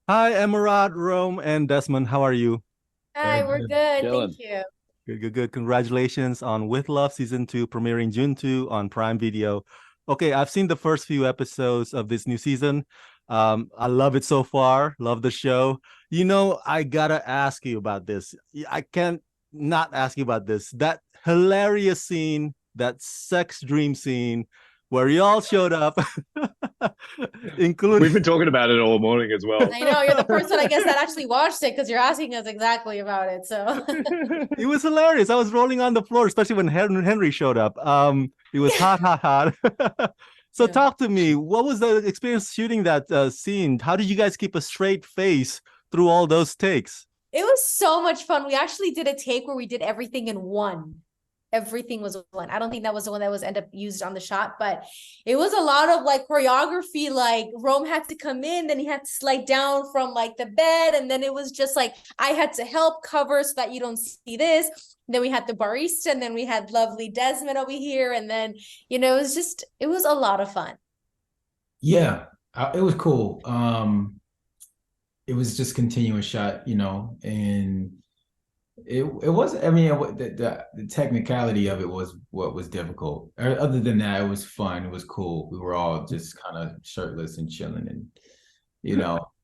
Hi, Emeraude, Rome, and Desmond. How are you? Hi, Very we're good. good. Thank Chilling. you. Good, good, good. Congratulations on With Love Season 2, premiering June 2 on Prime Video. Okay, I've seen the first few episodes of this new season. I love it so far. Love the show. I gotta ask you about this. I can't not ask you about this. That hilarious scene, that sex dream scene where y'all showed up, including We've been talking about it all morning as well. I know you're the person, I guess, that actually watched it because you're asking us exactly about it. So, it was hilarious. I was rolling on the floor, especially when Henry showed up. It was hot, hot, hot. So yeah, talk to me. What was the experience shooting that scene? How did you guys keep a straight face through all those takes? it was so much fun. We actually did a take where we did everything in one. Everything was one. I don't think that was the one that was end up used on the shot, but it was a lot of like choreography. Like Rome had to come in, then he had to slide down from like the bed, and then it was just like I had to help cover so that you don't see this. Then we had the barista, and then we had lovely Desmond over here, and then it was a lot of fun. Yeah, it was cool. It was just continuous shot, and it wasn't. I mean, the technicality of it was what was difficult. Other than that, it was fun. It was cool. We were all just kind of shirtless and chilling, and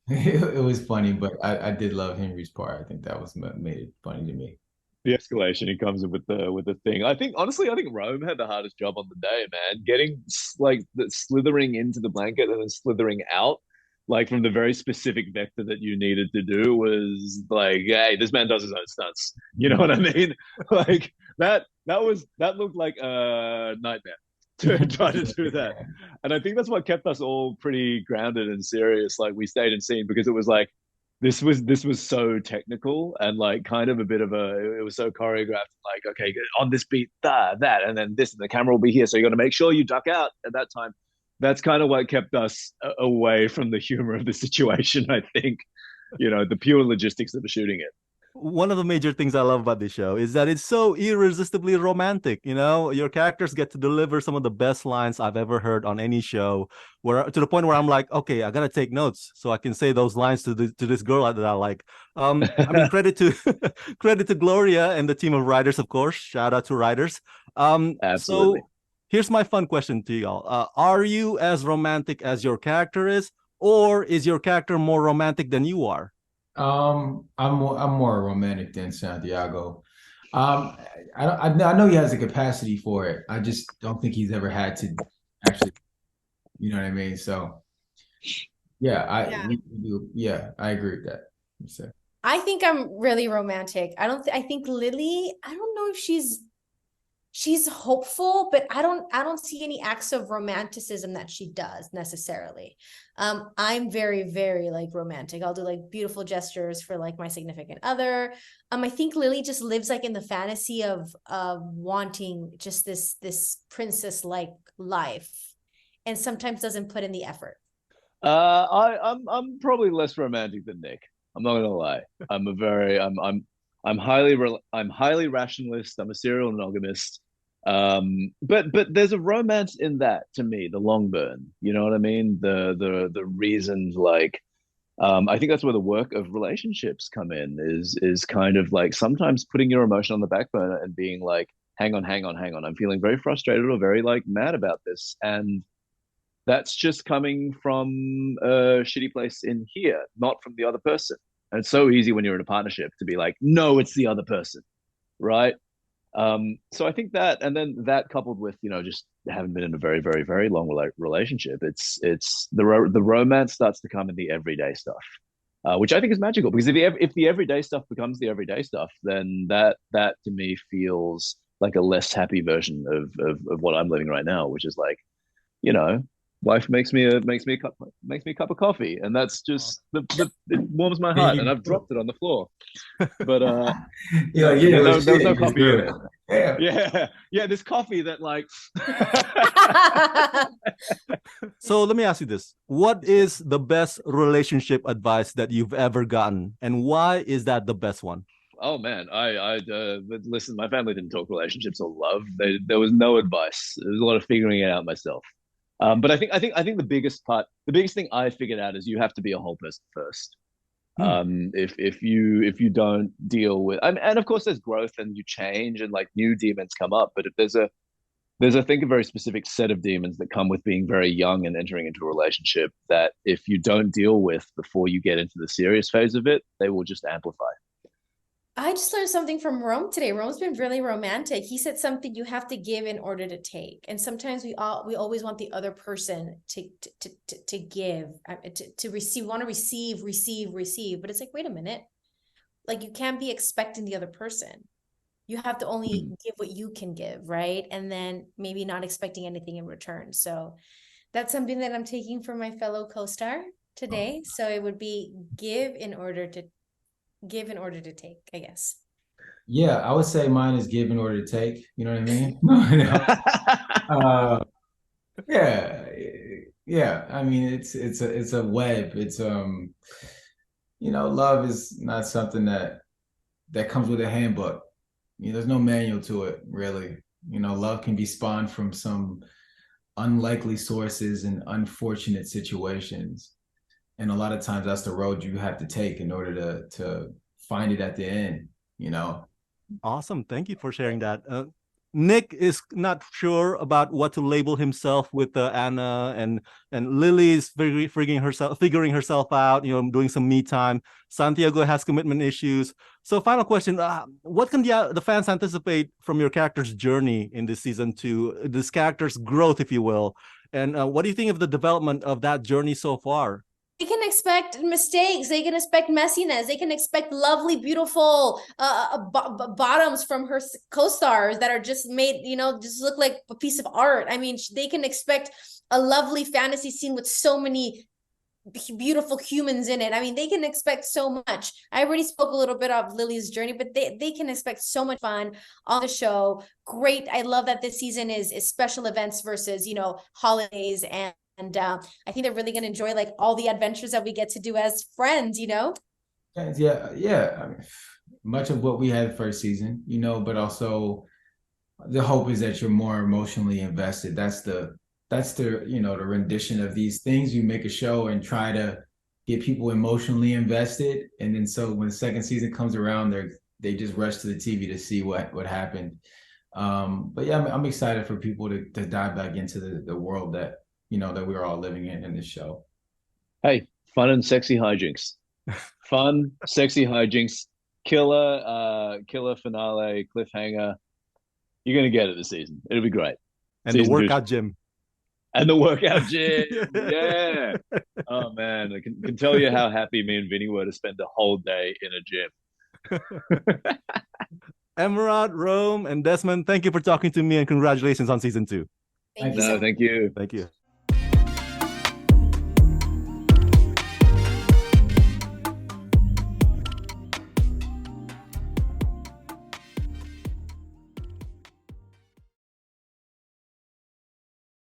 it was funny. But I did love Henry's part. I think that was what made it funny to me. The escalation he comes in with the thing. I think honestly, I think Rome had the hardest job on the day, man. Getting like the slithering into the blanket and then slithering out, like from the very specific vector that you needed to do was like, hey, this man does his own stunts. You know what I mean? Like that looked like a nightmare to try to do that. And I think that's what kept us all pretty grounded and serious. Like we stayed in scene because it was like this was so technical and like kind of a bit of a it was so choreographed like okay on this beat that and then this and the camera will be here so you got to make sure you duck out at that time. That's kind of what kept us away from the humor of the situation. I think the pure logistics of the shooting it. One of the major things I love about this show is that it's so irresistibly romantic. Your characters get to deliver some of the best lines I've ever heard on any show, where to the point where I'm like, okay, I gotta take notes so I can say those lines to this girl that I like. I mean, credit to credit to Gloria and the team of writers, of course. Shout out to writers. Absolutely. So here's my fun question to y'all: Are you as romantic as your character is, or is your character more romantic than you are? I'm more romantic than Santiago. Um, I know he has the capacity for it. I just don't think he's ever had to actually, you know what I mean? So yeah, Yeah. yeah, I agree with that. So, I think I'm really romantic. I think Lily, I don't know if she's hopeful, but I don't see any acts of romanticism that she does necessarily. I'm very, very like romantic. I'll do like beautiful gestures for like my significant other. I think Lily just lives like in the fantasy of wanting just this princess like life and sometimes doesn't put in the effort. I'm probably less romantic than Nick. I'm not gonna lie. I'm a very I'm highly rationalist. I'm a serial monogamist. But there's a romance in that to me. The long burn. You know what I mean? The reasons like I think that's where the work of relationships come in. Is kind of like sometimes putting your emotion on the back burner and being like, hang on, hang on, hang on. I'm feeling very frustrated or very like mad about this, and that's just coming from a shitty place in here, not from the other person. And it's so easy when you're in a partnership to be like, no, it's the other person, right? So I think that, and then that coupled with just having been in a very, very, very long relationship, it's the romance starts to come in the everyday stuff, which I think is magical because if the everyday stuff becomes the everyday stuff, then that to me feels like a less happy version of what I'm living right now, which is like you know, wife makes me a cup of coffee, and that's just the it warms my there heart. And you I've go. dropped it on the floor, but You're like, yeah, it was there was shit. no It was coffee in good. it. Yeah. Yeah, yeah, this coffee that like So let me ask you this. What is the best relationship advice that you've ever gotten? And why is that the best one? oh man, but listen, my family didn't talk relationships or love. There was no advice. There was a lot of figuring it out myself. But I think the biggest thing I figured out is you have to be a whole person first. If you don't deal with, and of course there's growth and you change and like new demons come up, but if there's I think a very specific set of demons that come with being very young and entering into a relationship that if you don't deal with before you get into the serious phase of it, they will just amplify. I just learned something from Rome today. Rome's been really romantic. He said something, you have to give in order to take. And sometimes we always want the other person to give, to receive. We want to receive. But it's like, wait a minute. Like, you can't be expecting the other person. You have to only give what you can give, right? And then maybe not expecting anything in return. So that's something that I'm taking from my fellow co-star today. So it would be give in order to take, I guess. Yeah, I would say mine is give in order to take. You know what I mean? Yeah, yeah. I mean, it's a web. It's love is not something that comes with a handbook. There's no manual to it, really. Love can be spawned from some unlikely sources and unfortunate situations. And a lot of times that's the road you have to take in order to find it at the end, Awesome. Thank you for sharing that. Nick is not sure about what to label himself with Anna, and Lily is figuring herself out, doing some me time. Santiago has commitment issues. So final question, what can the fans anticipate from your character's journey in this season 2, this character's growth, if you will? And what do you think of the development of that journey so far? They can expect mistakes. They can expect messiness. They can expect lovely, beautiful bottoms from her co-stars that are just made, just look like a piece of art. I mean, they can expect a lovely fantasy scene with so many beautiful humans in it. I mean, they can expect so much. I already spoke a little bit of Lily's journey, but they can expect so much fun on the show. Great. I love that this season is special events versus, holidays, and I think they're really going to enjoy like all the adventures that we get to do as friends, Yeah. I mean, much of what we had first season, but also the hope is that you're more emotionally invested. That's the the rendition of these things. You make a show and try to get people emotionally invested, and then so when the second season comes around, they just rush to the TV to see what happened. But yeah, I'm excited for people to dive back into the world that that we're all living in this show. Hey, fun and sexy hijinks. Fun, sexy hijinks. Killer finale, cliffhanger. You're gonna get it this season. It'll be great. And the workout gym. And the workout gym. Yeah. Oh man, I can tell you how happy me and Vinny were to spend the whole day in a gym. Emeraude, Rome, and Desmond, thank you for talking to me, and congratulations on season 2. Thank you. Thank you. Thank you.